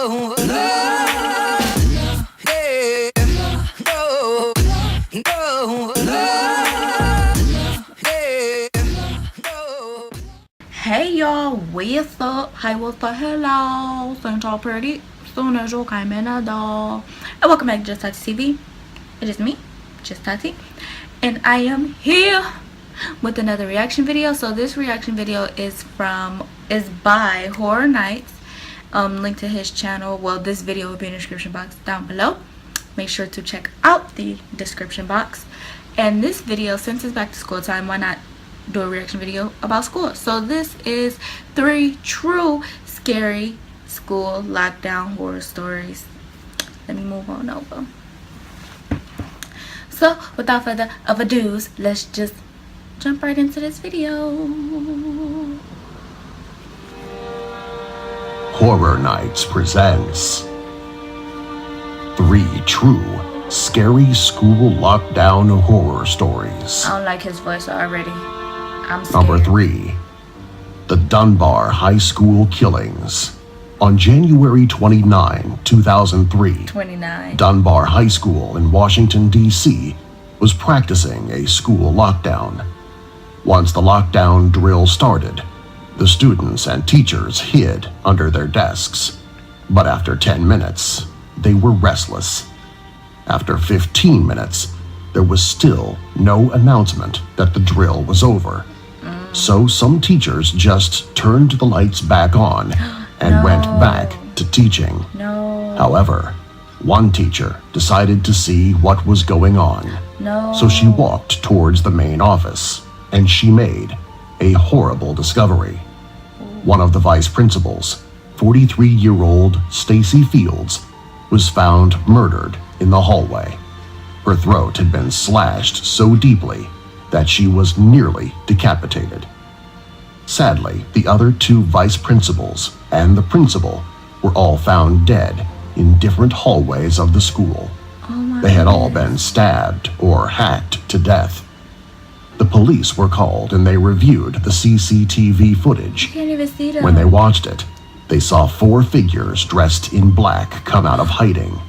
no, no, yeah, no, no, yeah, no. Hey y'all, what's up? Hi, what's up? Hello, ain't y'all pretty? Soon as you came in the door. And welcome back to Just Taty TV. It is me, Just Taty, and I am here with another reaction video. So this reaction video is by Horror Nights. Link to his channel. Well, this video will be in the description box down below. Make sure to check out the description box. And this video, since it's back to school time, why not do a reaction video about school? So this is 3 true scary school lockdown horror stories. Let me move on over. So without further ado, let's just jump right into this video. Horror Nights presents 3 true scary school lockdown horror stories. I don't like his voice already. I'm scared. Number 3, the Dunbar High School Killings. On January 29, 2003, 29. Dunbar High School in Washington, D.C. was practicing a school lockdown. Once the lockdown drill started, the students and teachers hid under their desks. But after 10 minutes, they were restless. After 15 minutes, there was still no announcement that the drill was over. So some teachers just turned the lights back on and went back to teaching. No. However, one teacher decided to see what was going on. No. So she walked towards the main office, and she made a horrible discovery. One of the vice principals, 43-year-old Stacy Fields, was found murdered in the hallway. Her throat had been slashed so deeply that she was nearly decapitated. Sadly, the other 2 vice principals and the principal were all found dead in different hallways of the school. They had all been stabbed or hacked to death. The police were called and they reviewed the CCTV footage. I can't even see them. When they watched it, they saw 4 figures dressed in black come out of hiding.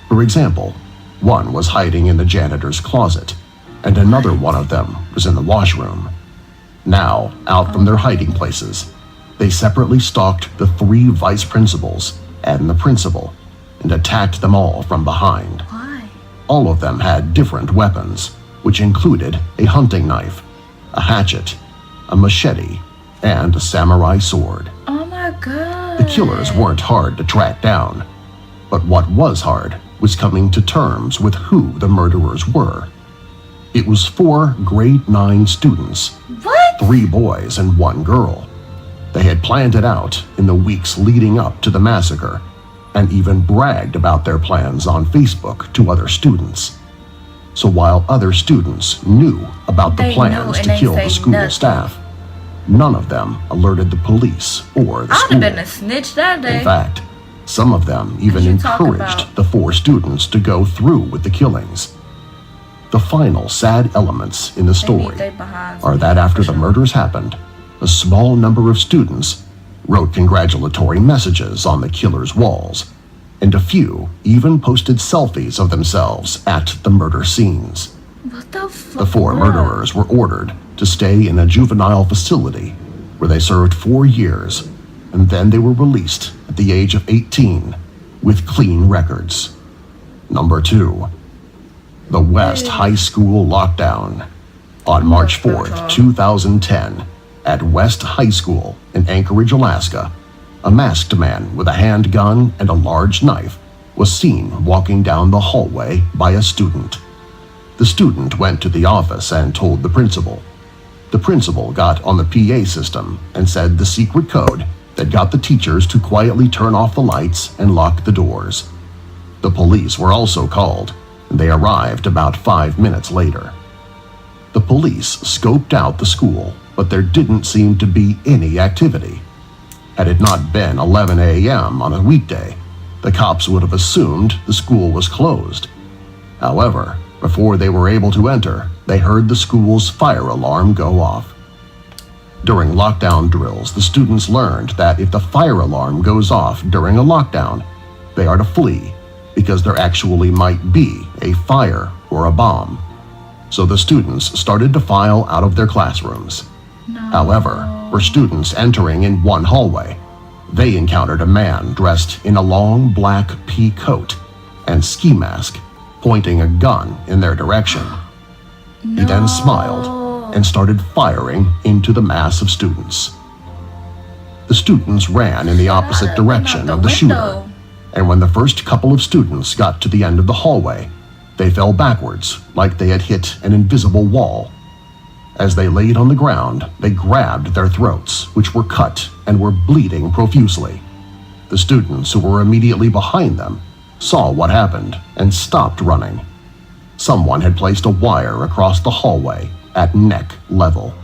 For example, one was hiding in the janitor's closet, and another one of them was in the washroom. Now, out from their hiding places, they separately stalked the 3 vice principals and the principal and attacked them all from behind. Why? All of them had different weapons, which included a hunting knife, a hatchet, a machete, and a samurai sword. Oh my god. The killers weren't hard to track down, but what was hard was coming to terms with who the murderers were. It was 4 grade 9 students, What? 3 boys and 1 girl. They had planned it out in the weeks leading up to the massacre and even bragged about their plans on Facebook to other students. So while other students knew about the plans to kill the school staff, none of them alerted the police or the I would school. have been a snitch that day. In fact, some of them even you talk encouraged about? the 4 students to go through with the killings. The final sad elements in the story are that after the murders happened, a small number of students wrote congratulatory messages on the killers' walls, and a few even posted selfies of themselves at the murder scenes. What the fuck? The 4 murderers were ordered to stay in a juvenile facility where they served 4 years, and then they were released at the age of 18 with clean records. Number 2, the West High School Lockdown. On March 4th, 2010, at West High School in Anchorage, Alaska, a masked man with a handgun and a large knife was seen walking down the hallway by a student. The student went to the office and told the principal. The principal got on the PA system and said the secret code that got the teachers to quietly turn off the lights and lock the doors. The police were also called, and they arrived about 5 minutes later. The police scoped out the school, but there didn't seem to be any activity. Had it not been 11 a.m. on a weekday, the cops would have assumed the school was closed. However, before they were able to enter, they heard the school's fire alarm go off. During lockdown drills, the students learned that if the fire alarm goes off during a lockdown, they are to flee because there actually might be a fire or a bomb. So the students started to file out of their classrooms. However, for students entering in one hallway, they encountered a man dressed in a long black pea coat and ski mask, pointing a gun in their direction. He then smiled and started firing into the mass of students. The students ran in the opposite direction of the shooter, and when the first couple of students got to the end of the hallway, they fell backwards like they had hit an invisible wall. As they laid on the ground, they grabbed their throats, which were cut and were bleeding profusely. The students who were immediately behind them saw what happened and stopped running. Someone had placed a wire across the hallway at neck level.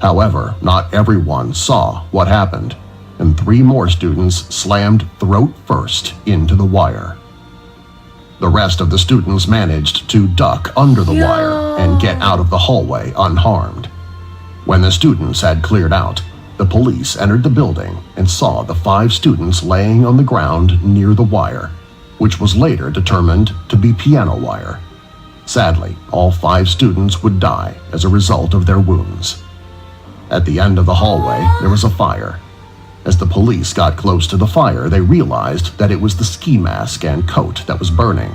However, not everyone saw what happened, and 3 more students slammed throat first into the wire. The rest of the students managed to duck under the wire and get out of the hallway unharmed. When the students had cleared out, the police entered the building and saw the 5 students laying on the ground near the wire, which was later determined to be piano wire. Sadly, all 5 students would die as a result of their wounds. At the end of the hallway, there was a fire. As the police got close to the fire, they realized that it was the ski mask and coat that was burning.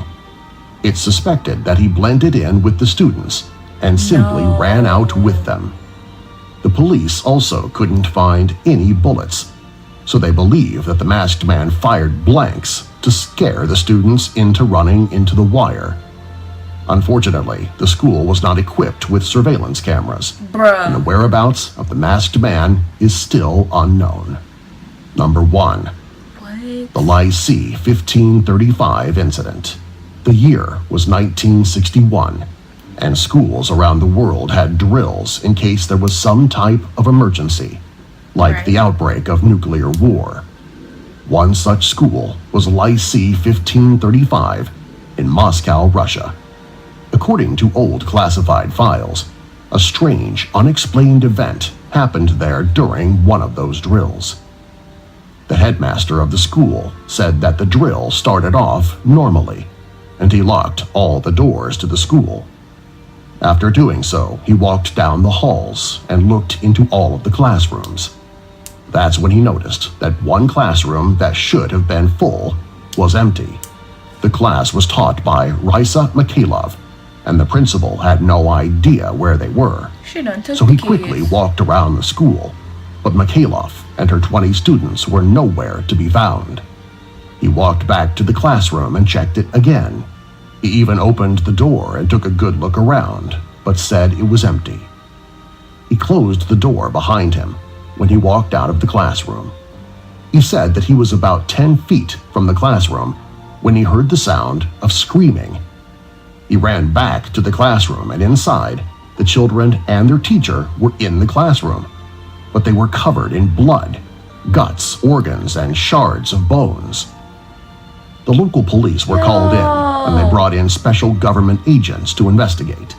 It's suspected that he blended in with the students and simply ran out with them. The police also couldn't find any bullets, so they believe that the masked man fired blanks to scare the students into running into the wire. Unfortunately, the school was not equipped with surveillance cameras, and the whereabouts of the masked man is still unknown. Number 1. The Lycée 1535 incident. The year was 1961, and schools around the world had drills in case there was some type of emergency, like the outbreak of nuclear war. One such school was Lycée 1535 in Moscow, Russia. According to old classified files, a strange, unexplained event happened there during one of those drills. The headmaster of the school said that the drill started off normally, and he locked all the doors to the school. After doing so, he walked down the halls and looked into all of the classrooms. That's when he noticed that one classroom that should have been full was empty. The class was taught by Raisa Mikhailov, and the principal had no idea where they were. So he quickly walked around the school, but Mikhailov and her 20 students were nowhere to be found. He walked back to the classroom and checked it again. He even opened the door and took a good look around, but said it was empty. He closed the door behind him when he walked out of the classroom. He said that he was about 10 feet from the classroom when he heard the sound of screaming. He ran back to the classroom, and inside, the children and their teacher were in the classroom, but they were covered in blood, guts, organs, and shards of bones. The local police were called in, and they brought in special government agents to investigate.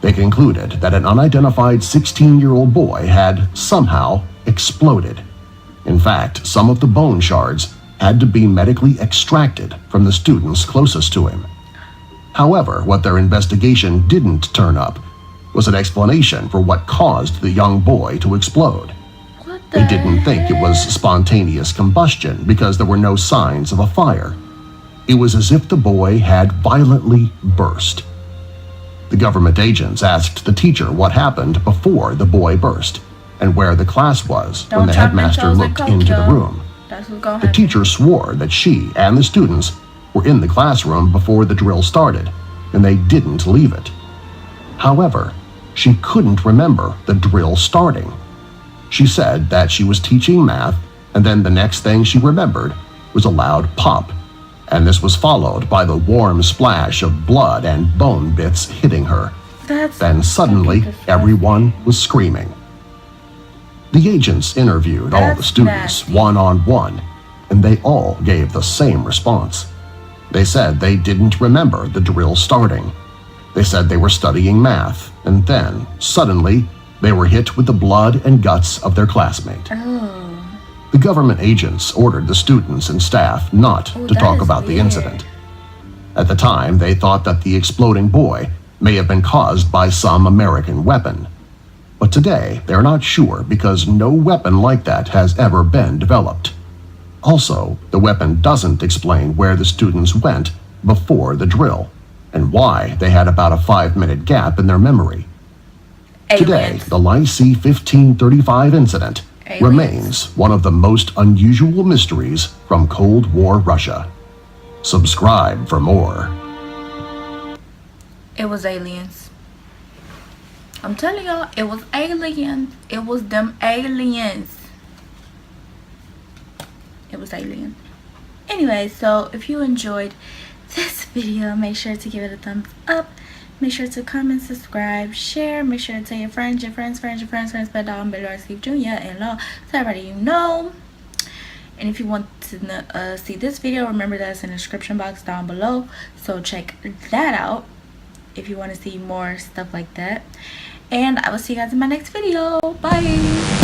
They concluded that an unidentified 16-year-old boy had somehow exploded. In fact, some of the bone shards had to be medically extracted from the students closest to him. However, what their investigation didn't turn up was an explanation for what caused the young boy to explode. They didn't think it was spontaneous combustion because there were no signs of a fire. It was as if the boy had violently burst. The government agents asked the teacher what happened before the boy burst and where the class was when the headmaster looked into the room. The teacher swore that she and the students were in the classroom before the drill started, and they didn't leave it. However, she couldn't remember the drill starting. She said that she was teaching math, and then the next thing she remembered was a loud pop, and this was followed by the warm splash of blood and bone bits hitting her. Then suddenly, everyone was screaming. The agents interviewed all the students one-on-one, and they all gave the same response. They said they didn't remember the drill starting. They said they were studying math, and then, suddenly, They were hit with the blood and guts of their classmate. Oh. The government agents ordered the students and staff not to talk about the weird. incident. At the time, they thought that the exploding boy may have been caused by some American weapon. But today, they're not sure because no weapon like that has ever been developed. Also, the weapon doesn't explain where the students went before the drill and why they had about a 5-minute gap in their memory. Today, Aliens. the Lycée 1535 incident Aliens. remains one of the most unusual mysteries from Cold War Russia. Subscribe for more. It was aliens. I'm telling y'all, it was aliens. It was them aliens. It was aliens. Anyway, so if you enjoyed this video, make sure to give it a thumbs up. Make sure to comment, subscribe, share. Make sure to tell your friends, but down below Steve Jr. and Law, so everybody you know. And if you want to see this video, remember that's in the description box down below. So check that out if you want to see more stuff like that. And I will see you guys in my next video. Bye.